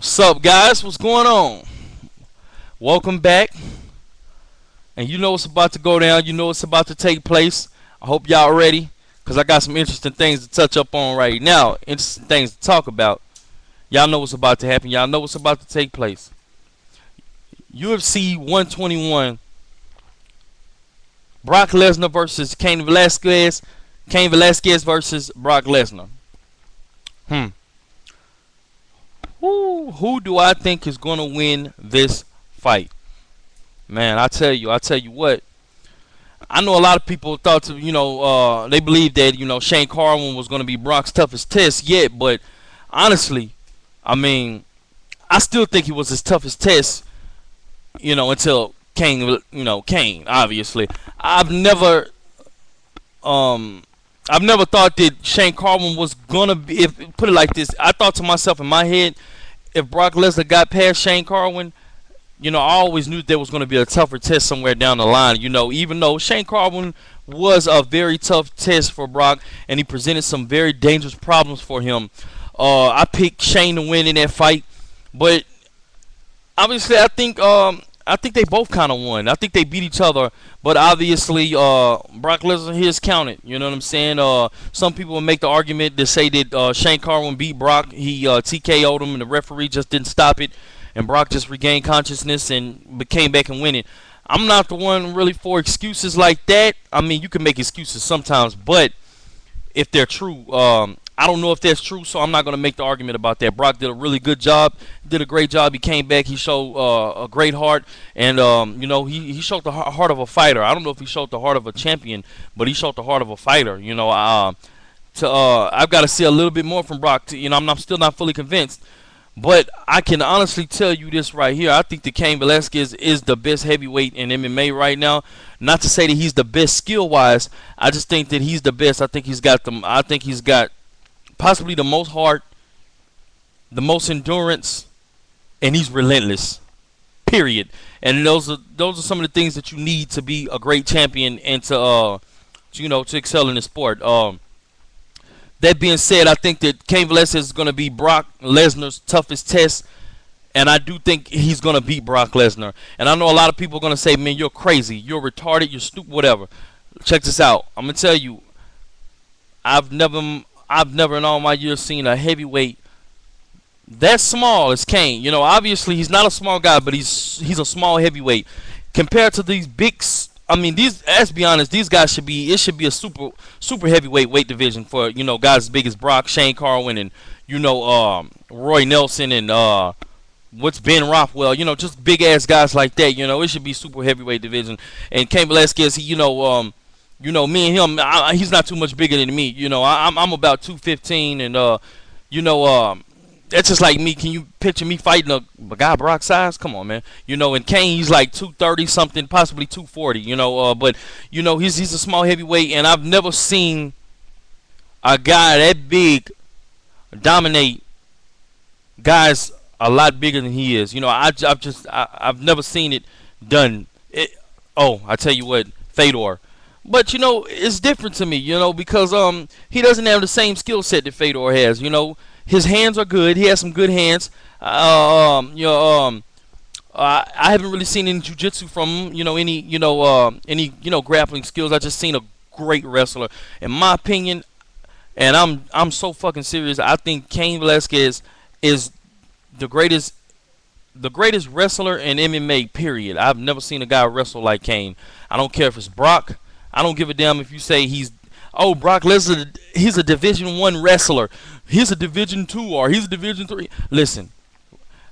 What's up, guys? What's going on? Welcome back. And you know what's about to go down. You know what's about to take place. I hope y'all ready, because I got some interesting things to touch up on right now. Interesting things to talk about. Y'all know what's about to happen. Y'all know what's about to take place. UFC 121. Brock Lesnar versus Cain Velasquez. Cain Velasquez versus Brock Lesnar. Who do I think is going to win this fight? Man, I tell you what. I know a lot of people thought they believed that, Shane Carwin was going to be Brock's toughest test yet, but honestly, I mean, I still think he was his toughest test, until Cain, obviously. I've never thought that Shane Carwin was going to be, put it like this, I thought to myself in my head, if Brock Lesnar got past Shane Carwin, I always knew there was going to be a tougher test somewhere down the line. Even though Shane Carwin was a very tough test for Brock, and he presented some very dangerous problems for him. I picked Shane to win in that fight, but obviously I think they both kind of won. I think they beat each other, but obviously Brock Lesnar he is counted. You know what I'm saying? Some people will make the argument to say that Shane Carwin beat Brock. He TKO'd him, and the referee just didn't stop it, and Brock just regained consciousness and came back and win it. I'm not the one really for excuses like that. I mean, you can make excuses sometimes, but if they're true, I don't know if that's true, so I'm not going to make the argument about that. Brock did a really good job, did a great job. He came back, he showed a great heart, and he showed the heart of a fighter. I don't know if he showed the heart of a champion, but he showed the heart of a fighter. I've got to see a little bit more from Brock. I'm still not fully convinced, but I can honestly tell you this right here. I think that Cain Velasquez is the best heavyweight in MMA right now. Not to say that he's the best skill-wise. I just think that he's the best. I think he's got possibly the most heart, the most endurance, and he's relentless. Period. And those are some of the things that you need to be a great champion and to excel in the sport. That being said, I think that Cain Velasquez is going to be Brock Lesnar's toughest test, and I do think he's going to beat Brock Lesnar. And I know a lot of people are going to say, man, you're crazy, you're retarded, you're stupid, whatever. Check this out. I'm going to tell you, I've never in all my years seen a heavyweight that small as Cain. Obviously he's not a small guy, but he's a small heavyweight compared to these big. I mean, let's be honest, these guys should be a super heavyweight weight division for guys as big as Brock, Shane Carwin, and Roy Nelson, and what's Ben Rothwell, just big ass guys like that. It should be super heavyweight division. And Cain Velasquez, me and him, he's not too much bigger than me. I'm about 215, and that's just like me. Can you picture me fighting a guy Brock size? Come on, man. And Cain, he's like 230 something, possibly 240. But he's a small heavyweight, and I've never seen a guy that big dominate guys a lot bigger than he is. I've never seen it done. I tell you what, Fedor. But it's different to me, because he doesn't have the same skill set that Fedor has. His hands are good. He has some good hands. I haven't really seen any jiu-jitsu from him. Any grappling skills. I just seen a great wrestler, in my opinion. And I'm so fucking serious. I think Cain Velasquez is the greatest wrestler in MMA. Period. I've never seen a guy wrestle like Cain. I don't care if it's Brock. I don't give a damn if you say Brock Lesnar, he's a Division I wrestler. He's a Division II, or he's a Division III. Listen,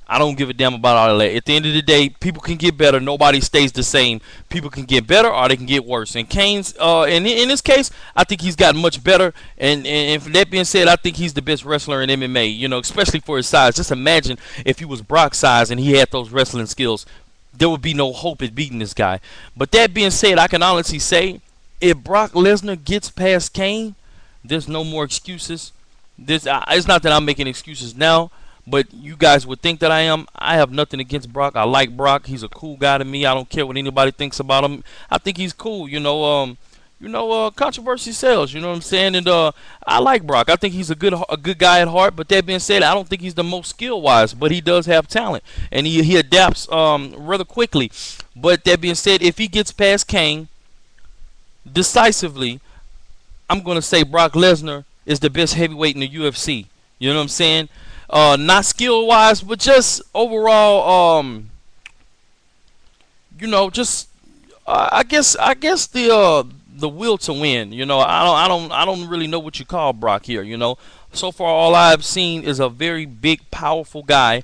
I don't give a damn about all that. At the end of the day, people can get better. Nobody stays the same. People can get better, or they can get worse. And Cain's, in this case, I think he's gotten much better. And for that being said, I think he's the best wrestler in MMA, especially for his size. Just imagine if he was Brock's size and he had those wrestling skills. There would be no hope at beating this guy. But that being said, I can honestly say, if Brock Lesnar gets past Cain, there's no more excuses. It's not that I'm making excuses now, but you guys would think that I am. I have nothing against Brock. I like Brock. He's a cool guy to me. I don't care what anybody thinks about him. I think he's cool. controversy sells. You know what I'm saying? And I like Brock. I think he's a good guy at heart. But that being said, I don't think he's the most skill wise. But he does have talent, and he adapts rather quickly. But that being said, if he gets past Cain decisively, I'm gonna say Brock Lesnar is the best heavyweight in the UFC. You know what I'm saying? Not skill wise, but just overall, just I guess the will to win. I don't really know what you call Brock here. So far all I've seen is a very big, powerful guy.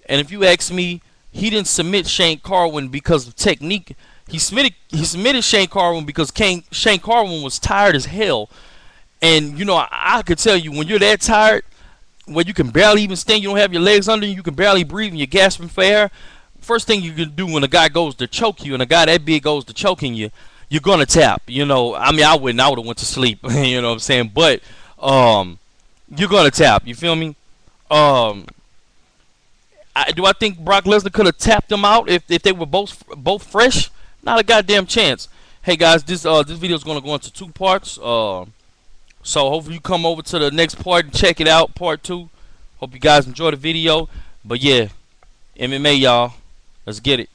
And if you ask me, he didn't submit Shane Carwin because of technique. He submitted Shane Carwin because Shane Carwin was tired as hell. And I could tell you, when you're that tired, where you can barely even stand, you don't have your legs under you, you can barely breathe, and you're gasping for air. First thing you can do when a guy goes to choke you, and a guy that big goes to choking you, you're gonna tap. I mean, I wouldn't. I would have went to sleep. You know what I'm saying? But you're gonna tap. You feel me? Um, do I think Brock Lesnar could have tapped them out if they were both fresh? Not a goddamn chance. Hey guys, this video is gonna go into two parts. So hopefully you come over to the next part and check it out, part 2. Hope you guys enjoy the video. But yeah, MMA, y'all. Let's get it.